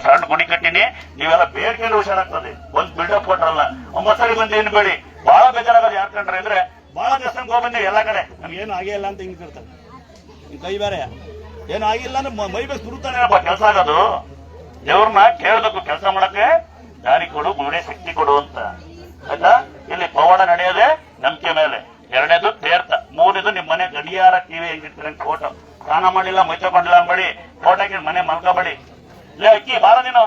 ಸಣ್ಣ ಗುಡಿ ಕಟ್ಟಿನಿ, ನೀವೆಲ್ಲ ಬೇಡ್ಕೊಂಡು ಹುಷಾರಾಗ್ತದೆ. ಒಂದ್ ಬಿಲ್ಡಪ್ ಕೊಟ್ರಲ್ಲ, 9 ಸರಿ ಬಂದು ಏನ್ ಬೇಡಿ. ಬಹಳ ಬೇಜಾರಾಗೋದು ಯಾರು ಕಂಡ್ರೆ ಅಂದ್ರೆ, ಬಹಳ ದೇವಸ್ಥಾನಕ್ಕೆ ಹೋಗ್ಬಂದಿ ಎಲ್ಲ ಕಡೆ ನಮ್ಗೇನು ಆಗೇ ಇಲ್ಲ ಅಂತ ಹಿಂಗಿರ್ತಾರೆ. ಕೈ ಬೇರೆ ಏನು ಆಗಿಲ್ಲ ಅಂದ್ರೆ ಮೈ ಬೇಸ್ ಸುರುತ್ತಾನೇನಪ್ಪ ಕೆಲಸ ಆಗೋದು. ದೇವ್ರನ್ನ ಕೇಳಬೇಕು, ಕೆಲಸ ಮಾಡಕ್ಕೆ ದಾರಿ ಕೊಡು, ಗುರುಡೆ ಶಕ್ತಿ ಕೊಡು ಅಂತ. ಆಯ್ತಾ? ಇಲ್ಲಿ ಪವಾಡ ನಡೆಯೋದೇ ನಂಬಿಕೆ ಮೇಲೆ. 2ನೇದು ತೀರ್ಥ, 3ನೇದು ನಿಮ್ ಮನೆ ಗಡಿಯಾರ ಟಿವಿ ಹೆಂಗಿರ್ತೀರ ಫೋಟೋ. ಸ್ನಾನ ಮಾಡಿಲ್ಲ, ಮೈ ತಗೊಂಡಿಲ್ಲ ಅನ್ಬೇಡಿ, ಫೋಟೋಕ್ಕೆ ಮನೆ ಮಲ್ಕೋಬೇಡಿ. ಇಲ್ಲ ಅಕ್ಕಿ ಬಾರ ನೀನು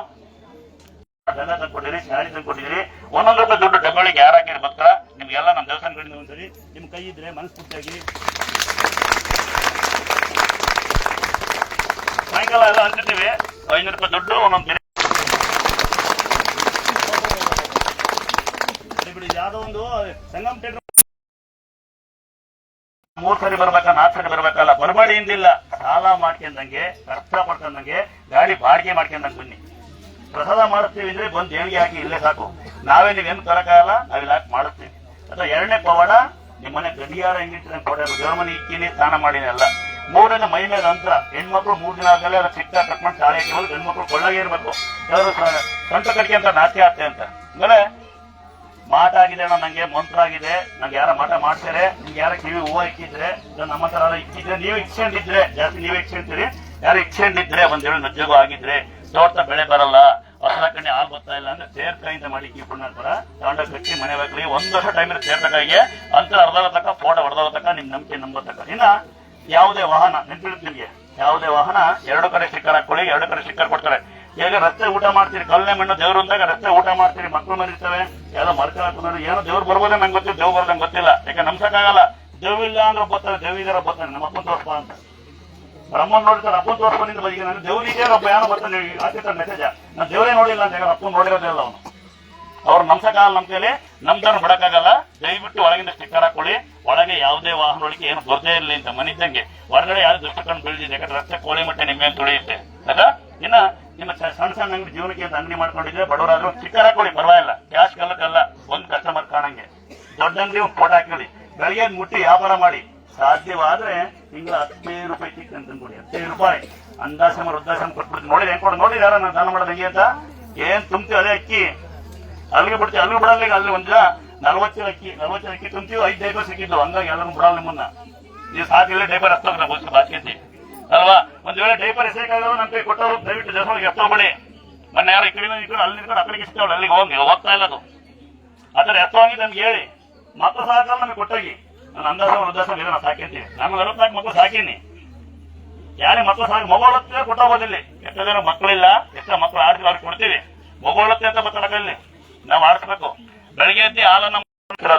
ಬೆಲ್ಲ ತಂದ್ಕೊಟ್ಟಿರಿ, ಶಾಡಿ ತಂದ್ಕೊಟ್ಟಿದ್ದೀರಿ, 1 ರೂಪಾಯಿ ದುಡ್ಡು ಡಬ್ಬಳಿಗೆ ಯಾರು ಹಾಕಿರಿ ಭಕ್ತರ ನಿಮ್ಗೆಲ್ಲ ನಮ್ಮ ದೇವಸ್ಥಾನಗಳಿಂದ ಒಂದ್ಸರಿ ನಿಮ್ ಕೈ ಇದ್ರೆ ಮನಸ್ಫೂರ್ತಿಯಾಗಿ ಸಾಯಂಕಾಲ ಎಲ್ಲ ಹಂಚ್ತೀವಿ. 500 ರೂಪಾಯಿ ದುಡ್ಡು ಒಂದೊಂದು ಬಿಡಿ. ಯಾವ್ದೋ ಒಂದು ಸಂಗಮ್ ಥಿಯೇಟರ್ 3 ಸರಿ ಬರ್ಬೇಕ, 4 ಸರಿ ಬರ್ಬೇಕಲ್ಲ, ಬರಬೇಡಿ ಇಂದಿಲ್ಲ. ಸಾಲ ಮಾಡ್ಕೊಂಡಂಗೆ, ಕಷ್ಟ ಪಡ್ಕೊಂಡಂಗೆ, ಗಾಡಿ ಬಾಡಿಗೆ ಮಾಡ್ಕೊಂಡಂಗೆ ಬನ್ನಿ. ಪ್ರಸಾದ ಮಾಡಿಸ್ತೀವಿ ಅಂದ್ರೆ ಬಂದು ದೇಣಿಗೆ ಹಾಕಿ ಇಲ್ಲೇ ಸಾಕು. ನಾವೇ ನೀವೇನು ತರಕಾಗಲ್ಲ, ನಾವಿಲ್ಲ ಹಾಕಿ ಮಾಡಿಸ್ತೀವಿ. ಅಥವಾ 2ನೇ ಪವಾಡ, ನಿಮ್ಮನೆ ಗಡಿಯಾರ ಹೆಂಗಿರ್ತೀನಿ ಕೊಡೋದು, ದೇವ್ರ ಮನೆ ಇಕ್ಕಿನಿ ಸ್ನಾನ ಮಾಡಿನಿ ಅಲ್ಲ. 3ನೇ ಮೈ ಮೇಲೆ ಅಂತರ. ಹೆಣ್ಮಕ್ಳು 3 ದಿನ ಆದ್ಮೇಲೆ ಅದು ಚಿಕ್ಕ ಕಟ್ಕೊಂಡು ತಾಳಿ ಹಾಕಿ ಗಂಡ್ಮಕ್ಳು ಕೊಳ್ಳಾಗೆ ಇರ್ಬೇಕು. ಯಾರು ಸ್ವಂತ ಕಟ್ಕೆ ಅಂತ ನಾಟ್ಯ ಆಗ್ತದೆ ಅಂತ. ಆಮೇಲೆ ಮಾಟ ಆಗಿದೆ ಅಣ್ಣ, ನಂಗೆ ಮಂತ್ರ ಆಗಿದೆ, ನಂಗೆ ಯಾರ ಮಾಟ ಮಾಡ್ತಾರೆ, ನಿಮ್ಗೆ ಯಾರ ಕಿವಿ ಹೂವು ಇಕ್ಕಿದ್ರೆ, ನಮ್ಮ ತರ ಇಕ್ಕಿದ್ರೆ, ನೀವು ಇಚ್ಛೆಂಡಿದ್ರೆ ಜಾಸ್ತಿ ನೀವೇ ಇಚ್ಛೆಂತೀರಿ, ಯಾರು ಇಚ್ಛೆಂಡಿದ್ರೆ 1 ಹೇಳಿ ಉದ್ಯೋಗ ಆಗಿದ್ರೆ, ತೋಟ ಬೆಳೆ ಬರಲ್ಲ, ಹೊಸ ಕಣ್ಣೆ ಹಾಲು ಬರ್ತಾ ಇಲ್ಲ ಅಂದ್ರೆ ತೇರ್ಕಾಯಿಂದ ಮಾಡಿ ಪುಣ್ಯ ತರ ತಾಂಡ ಕಟ್ಟಿ ಮನೆ ಬೇಕ್ರಿ. 1 ವರ್ಷ ಟೈಮ್ ತೇರ್ಕಾಯಿಗೆ ಅಂತ ಅರ್ಧದ ತಕ್ಕ ಫೋಟೋ ಹೊಡೆದ ತಕ್ಕ ನಿಮ್ ನಂಬಿಕೆ ನಂಬತಕ್ಕ. ಇನ್ನ ಯಾವುದೇ ವಾಹನ ನೆನ್ಪಿಡುತ್ತೆ ನಿಮ್ಗೆ, ಯಾವುದೇ ವಾಹನ 2 ಕಡೆ ಸ್ಟಿಕ್ಕರ್ ಹಾಕೊಳ್ಳಿ, 2 ಕಡೆ ಸ್ಟಿಕ್ಕರ್ ಕೊಡ್ತಾರೆ. ಈಗ ರಸ್ತೆ ಊಟ ಮಾಡ್ತೀರಿ, ಕಲ್ಲನೆ ಮಣ್ಣು ದೇವ್ರು ಅಂದಾಗ ರಸ್ತೆ ಊಟ ಮಾಡ್ತೀರಿ, ಮಕ್ಕಳು ಮರಿರ್ತವೆ, ಯಾವ್ದೋ ಮರ್ಕೊಂಡು ಏನೋ ದೇವ್ರು ಬರ್ಬೋದೇ ನಂಗೆ ಗೊತ್ತಿಲ್ಲ, ದೇವ್ರು ಬರೋದಂಗೆ ಗೊತ್ತಿಲ್ಲ. ಯಾಕೆ ನಮ್ಸಕ್ಕಾಗಲ್ಲ. ದೇವಿಲ್ಲ ಅಂದ್ರೆ ಬರ್ತಾರೆ, ದೇವಿದಾರ ಬರ್ತಾನೆ, ನಮ್ಮ ಅಪ್ಪನ ತೋರ್ಪ ಅಂತ. ಬ್ರಹ್ಮನ್ ನೋಡಿರ್ತಾರೆ, ಅಪ್ಪನ ತೋರ್ಪನಿಂದ ಬರೀ ನಾನು ದೇವ್ರಿಗೆ ಒಬ್ಬ ಏನೋ ಬರ್ತಾನೆ ಹಾಕಿರ್ತಾರೆ ಮೆಸೇಜ, ನಾನು ದೇವರೇ ನೋಡಿಲ್ಲ ಅಂತ ಹೇಳಿ ಅಪ್ಪನ ನೋಡಿರೋದಿಲ್ಲ ಅವನು. ಅವ್ರು ನಮ್ಸಕ್ಕಾಗಲ್ಲ, ನಮ್ಮ ಕೈಲಿ ನಮ್ದನ್ನು ಬಿಡಕ್ಕಾಗಲ್ಲ. ದಯವಿಟ್ಟು ಒಳಗಿಂದ ಸ್ಟಿಕ್ಕರ್ ಹಾಕೊಳ್ಳಿ. ಒಳಗೆ ಯಾವುದೇ ವಾಹನಗಳಿಗೆ ಏನು ಬರ್ದೇ ಇರಲಿ ಅಂತ ಮನಿದ್ದಂಗೆ. ಹೊರಗಡೆ ಯಾವ್ದು ದುಷ್ಟಕಂಡು ಬೆಳೆದಿದೆ, ಯಾಕಂದ್ರೆ ರಸ್ತೆ ಕೋಳಿ ಮಟ್ಟೆ ನಿಮ್ಗೆ ತುಳಿಯುತ್ತೆ. ಆಯ್ತಾ? ಇನ್ನ ನಿಮ್ಮ ಸಣ್ಣ ಸಣ್ಣ ಅಂಗಡಿ ಜೀವನಕ್ಕೆ ಅಂತ ಅಂಗಡಿ ಮಾಡ್ಕೊಂಡಿದ್ರೆ ಬಡವರಾದ್ರೂ ಸ್ಟಿಕ್ಕರ್ ಹಾಕೊಳ್ಳಿ, ಪರವಾಗಿಲ್ಲ. ಕ್ಯಾಶ್ ಕಲ್ಲಕ್ಕಲ್ಲ, ಒಂದು ಕಸ್ಟಮರ್ ಕಾಣಂಗೆ. ದೊಡ್ಡ ಅಂಗಡಿ ಒಂದು ಫೋಟೋ ಹಾಕೊಳ್ಳಿ. ಬೆಳಗ್ಗೆ ಮುಟ್ಟಿ ವ್ಯಾಪಾರ ಮಾಡಿ. ಸಾಧ್ಯವಾದ್ರೆ ತಿಂಗಳ 15 ರೂಪಾಯಿ ಚಿಕ್ಕ ಅಂತ ಕೊಡಿ. 15 ರೂಪಾಯಿ ಅಂದಾಶ್ರಮ ವೃದ್ಧಾಶ್ರಮ ಕೊಟ್ಬಿಡ್ತೀನಿ. ನೋಡಿದ್ರೆ ಹೆಂಗ್ ಕೊಡ ನೋಡಿ, ಯಾರ ನಾನು ದಾನ ಮಾಡೋದು ಹೆಂಗೆ ಅಂತ. ಏನ್ ತುಂಬ್ತೀವಿ ಅದೇ ಅಕ್ಕಿ, ಅಲ್ಲಿಗೆ ಬಿಡ್ತೀವಿ, ಅಲ್ಲಿಗೆ ಬಿಡಲ್ಲ. ಅಲ್ಲಿ ಒಂದ್ 40 ಚೀಲ ಅಕ್ಕಿ ತುಂಬ್ತೀವಿ, 5 ಡೈಪರ್ ಸಿಕ್ಕಿದ್ದು, ಹಂಗಾಗಿ ಎಲ್ಲರೂ ಬಿಡಲ್ಲ ನಿಮ್ಮನ್ನ. ನೀವು ಸಾಕಿಲ್ಲ ಡೈಪರ್ ಹತ್ತೋಗ್ರ ಬೋಸ್ ಬಾಕಿ ಅಲ್ವಾ. ಒಂದ್ ವೇಳೆ ಡೈಪರ್ ಎಸೆಕಾಗಲ್ಲ ನನ್ನ ಕೈ ಕೊಟ್ಟವರು ದಯವಿಟ್ಟು ದೇವಸ್ಥಾನಕ್ಕೆ ಎತ್ತೋಗ್ಬೇಡಿ. ಮೊನ್ನೆ ಯಾರು ಈ ಕಡೆ ಅಲ್ಲಿ ನಿಂತ್ಕೊಂಡು ಅಕ್ಕಡಿಗೆ ಇಷ್ಟವಳು ಅಲ್ಲಿಗೆ ಹೋಗ್ತಾ ಇಲ್ಲ. ಅದು ಆತರ ಎತ್ತೋಗಿ ನಮ್ಗೆ ಹೇಳಿ, ಮಕ್ಕಳು ಸಾಕಲ್ಲ ನಮಗೆ ಕೊಟ್ಟೋಗಿ. ನಾನು ಅಂದಾಜ ವೃದ್ಧಾಶ್ರಮ ಇದೆ, ನಾವು ಸಾಕಿರ್ತೀವಿ. ನಮ್ಗೆ 44 ಮಕ್ಕಳು ಸಾಕೀನಿ. ಯಾರೇ ಮಕ್ಕಳು ಸಾಕಿ ಮಗುಳತ್ತೆ ಕೊಟ್ಟೋಗೋದಿಲ್ಲ. ಎಷ್ಟೋ ಜನ ಮಕ್ಕಳಿಲ್ಲ, ಎಷ್ಟೋ ಮಕ್ಕಳು ಆಡ್ತೀವಿ, ಅವ್ರಿಗೆ ಕೊಡ್ತೀವಿ. ಮಗುಳತ್ತೆ ಅಂತ ಬರ್ತಡಕಲ್ಲಿ ನಾವು ಆಡಿಸ್ಬೇಕು. ಬೆಳಗ್ಗೆ ಎದ್ದು ಹಾಲನ್ನ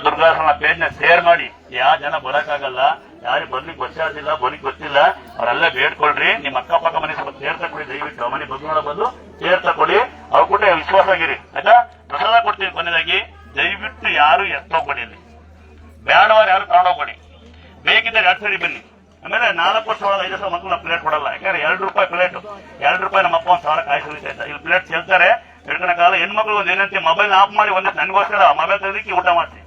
ದುರ್ಗಾಸನ ಪೇಜ್ನ ಶೇರ್ ಮಾಡಿ. ಯಾವ ಜನ ಬರಕ್ಕಾಗಲ್ಲ, ಯಾರಿಗೆ ಬರ್ಲಿಕ್ಕೆ ಗೊತ್ತಾಗಿಲ್ಲ, ಬರ್ಲಿಕ್ಕೆ ಗೊತ್ತಿಲ್ಲ, ಅವರೆಲ್ಲ ಬೇಡ್ಕೊಳ್ರಿ. ನಿಮ್ಮ ಅಕ್ಕಪಕ್ಕ ಮನೆ ಸ್ವಲ್ಪ ತೀರ್ಥ ಕೊಡಿ, ದಯವಿಟ್ಟು ಮನೆ ಬಗ್ಗೆ ಬಂದು ತೀರ್ಥ ಕೊಡಿ. ಅವ್ರ ಕೂಡ ವಿಶ್ವಾಸ ಆಗಿರಿ. ಆಯ್ತಾ? ಪ್ರಸಾದ ಕೊಡ್ತೀವಿ ಕೊನೆಯದಾಗಿ. ದಯವಿಟ್ಟು ಯಾರು ಎತ್ತೋಗ್ಬೇಡಿ, ಇಲ್ಲಿ ಬೇಡವಾರು ಯಾರು ತಗೊಂಡೋಗ್ಬೇಡಿ. ಬೇಕಿದ್ದರೆ 2 ಸರಿ ಬನ್ನಿ. ಆಮೇಲೆ 4 ವರ್ಷ ಒಳಗೆ 5 ವರ್ಷ ಮಕ್ಕಳು ಪ್ಲೇಟ್ ಕೊಡಲ್ಲ. ಯಾಕಂದ್ರೆ 2 ರೂಪಾಯಿ ಪ್ಲೇಟ್, 2 ರೂಪಾಯಿ ನಮ್ಮ ಅಪ್ಪ 1 ಸಾವಿರ ಕಾಯಿ ಸುರಿತಾ ಇದ್ದ. ಇಲ್ಲಿ ಪ್ಲೇಟ್ ಚೆಲ್ತಾರೆ. ಹಿಡ್ಕೊಳಕಾಗಲ್ಲ. ಹೆಣ್ಮಕ್ಳು ಒಂದು ಏನಂತೆ ಮೊಬೈಲ್ ಆಫ್ ಮಾಡಿ ಒಂದಿಷ್ಟು ನನಗೋಸ್ಕರ ಮೊಬೈಲ್ ತೆಗೆದಕ್ಕೆ ಊಟ ಮಾಡ್ತೀವಿ.